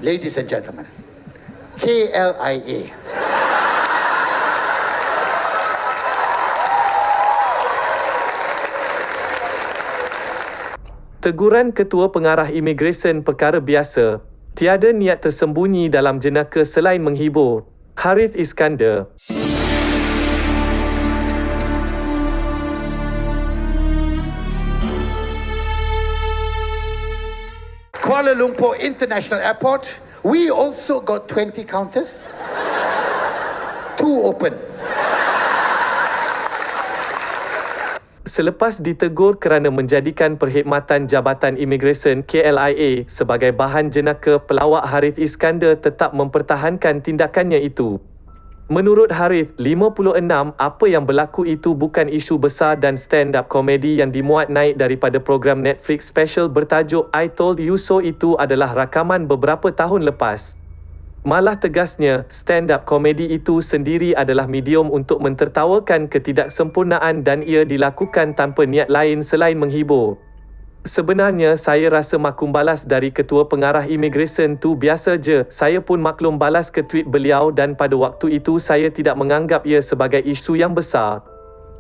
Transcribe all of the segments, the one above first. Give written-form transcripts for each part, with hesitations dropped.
Ladies and gentlemen, KLIA. Teguran Ketua Pengarah Imigresen perkara biasa, tiada niat tersembunyi dalam jenaka selain menghibur. Harith Iskandar. Kuala Lumpur International Airport, we also got 20 counters. 2 open. Selepas ditegur kerana menjadikan Perkhidmatan Jabatan Imigresen KLIA sebagai bahan jenaka, pelawak Harith Iskandar tetap mempertahankan tindakannya itu. Menurut Harith, 56, apa yang berlaku itu bukan isu besar dan stand-up komedi yang dimuat naik daripada program Netflix special bertajuk I Told You So itu adalah rakaman beberapa tahun lepas. Malah tegasnya, stand-up komedi itu sendiri adalah medium untuk mentertawakan ketidaksempurnaan dan ia dilakukan tanpa niat lain selain menghibur. Sebenarnya, saya rasa maklum balas dari Ketua Pengarah Imigresen tu biasa je. Saya pun maklum balas ke tweet beliau dan pada waktu itu saya tidak menganggap ia sebagai isu yang besar.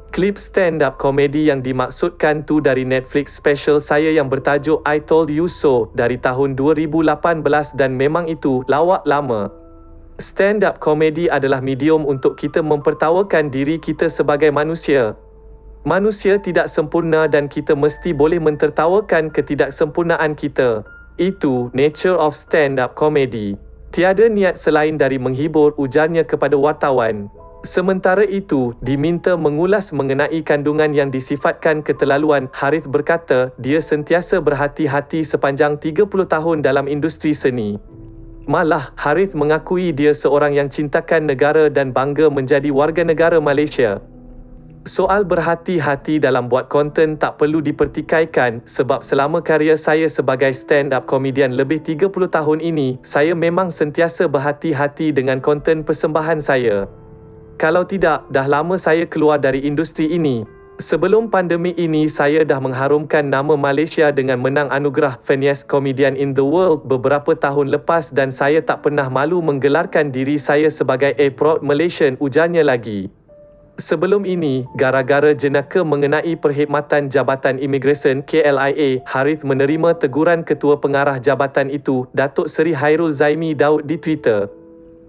Klip stand-up komedi yang dimaksudkan tu dari Netflix special saya yang bertajuk I Told You So dari tahun 2018 dan memang itu lawak lama. Stand-up komedi adalah medium untuk kita mempertawakan diri kita sebagai manusia. Manusia tidak sempurna dan kita mesti boleh mentertawakan ketidaksempurnaan kita. Itu nature of stand-up comedy. Tiada niat selain dari menghibur, ujarnya kepada wartawan. Sementara itu, diminta mengulas mengenai kandungan yang disifatkan keterlaluan, Harith berkata dia sentiasa berhati-hati sepanjang 30 tahun dalam industri seni. Malah, Harith mengakui dia seorang yang cintakan negara dan bangga menjadi warga negara Malaysia. Soal berhati-hati dalam buat konten tak perlu dipertikaikan sebab selama karya saya sebagai stand-up komedian lebih 30 tahun ini, saya memang sentiasa berhati-hati dengan konten persembahan saya. Kalau tidak, dah lama saya keluar dari industri ini. Sebelum pandemik ini, saya dah mengharumkan nama Malaysia dengan menang anugerah Funniest Comedian in the World beberapa tahun lepas dan saya tak pernah malu menggelarkan diri saya sebagai a proud Malaysian, ujarnya lagi. Sebelum ini, gara-gara jenaka mengenai Perkhidmatan Jabatan Imigresen KLIA, Harith menerima teguran Ketua Pengarah Jabatan itu, Datuk Seri Hairul Zaimi Daud di Twitter.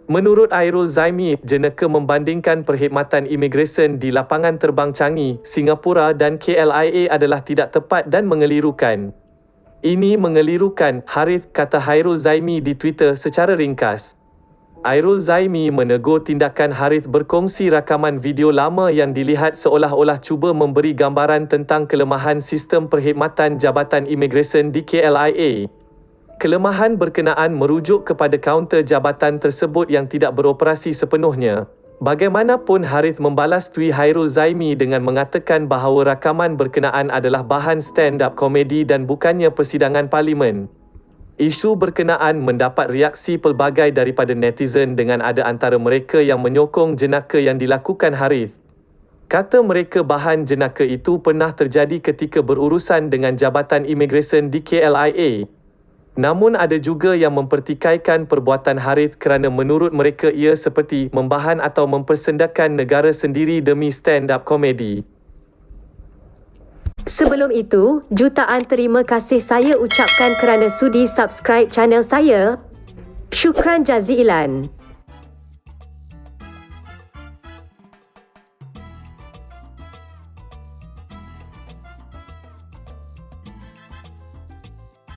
Menurut Hairul Zaimi, jenaka membandingkan Perkhidmatan Imigresen di lapangan terbang Changi, Singapura dan KLIA adalah tidak tepat dan mengelirukan. Ini mengelirukan, Harith, kata Hairul Zaimi di Twitter secara ringkas. Hairul Zaimi menegur tindakan Harith berkongsi rakaman video lama yang dilihat seolah-olah cuba memberi gambaran tentang kelemahan sistem perkhidmatan Jabatan Imigresen di KLIA. Kelemahan berkenaan merujuk kepada kaunter jabatan tersebut yang tidak beroperasi sepenuhnya. Bagaimanapun, Harith membalas tweet Hairul Zaimi dengan mengatakan bahawa rakaman berkenaan adalah bahan stand-up komedi dan bukannya persidangan parlimen. Isu berkenaan mendapat reaksi pelbagai daripada netizen dengan ada antara mereka yang menyokong jenaka yang dilakukan Harith. Kata mereka bahan jenaka itu pernah terjadi ketika berurusan dengan Jabatan Imigresen di KLIA. Namun ada juga yang mempertikaikan perbuatan Harith kerana menurut mereka ia seperti membahan atau mempersendakan negara sendiri demi stand-up komedi. Sebelum itu, jutaan terima kasih saya ucapkan kerana sudi subscribe channel saya. Syukran jazilan.